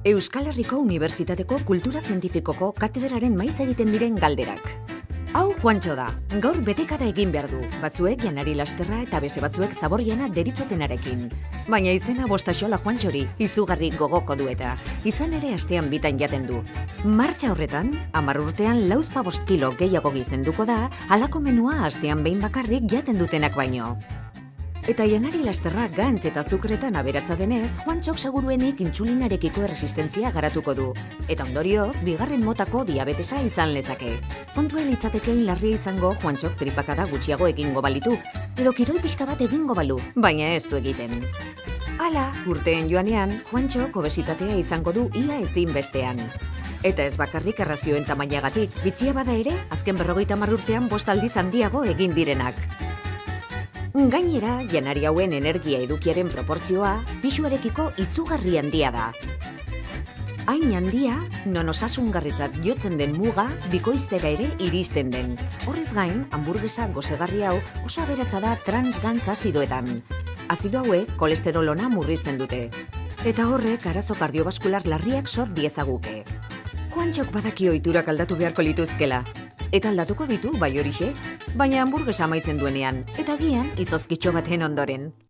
Euskal Herriko Unibertsitateko Kultura Zientifikoko katedraren maiz egiten diren galderak. Hau Juantxo da, gaur betekada egin behar du, batzuek janari lasterra eta beste batzuek zaborriana deritzotenarekin. Baina izena bostaxola Juantxori, izugarri gogoko dueta, izan ere astean bitan jaten du. Martxa horretan, 10 urtean 4 kilo gehiago gizenduko da, halako menua astean behin bakarrik jaten dutenak baino. Eta janari lasterra gantz eta azukretan aberatsa denez, Juantxok seguruenik intsulinarekiko erresistentzia garatuko du. Eta ondorioz, bigarren motako diabetesa izan lezake. Kontuen litzatekein larria izango Juantxok tripakada gutxiago egingo balitu, edo kirol pixka bat egingo balu, baina ez du egiten. Hala, urteen joanean, Juantxok obesitatea izango du ia ezin bestean. Eta ez bakarrik arrazioen tamainagatik, bitxia bada ere, azken 50 urtean 5 aldiz handiago egin direnak. Gainera, janari hauen energia edukiaren proportzioa pisuarekiko izugarri handia da. Hain handia, non osasungarritzat jotzen den muga bikoiztera ere iristen den. Horrez gain, hamburguesa gosegarri hau oso aberatsa da transgantz azidoetan. Azido hauek kolesterolona murrizten dute. Eta horrek arazo kardiobaskular larriak sor diezaguke. Juantxok badaki ohiturak aldatu beharko lituzkela. Eta aldatuko ditu bai horixe, baina hamburguesa amaitzen duenean, eta agian izozkitxo baten ondoren.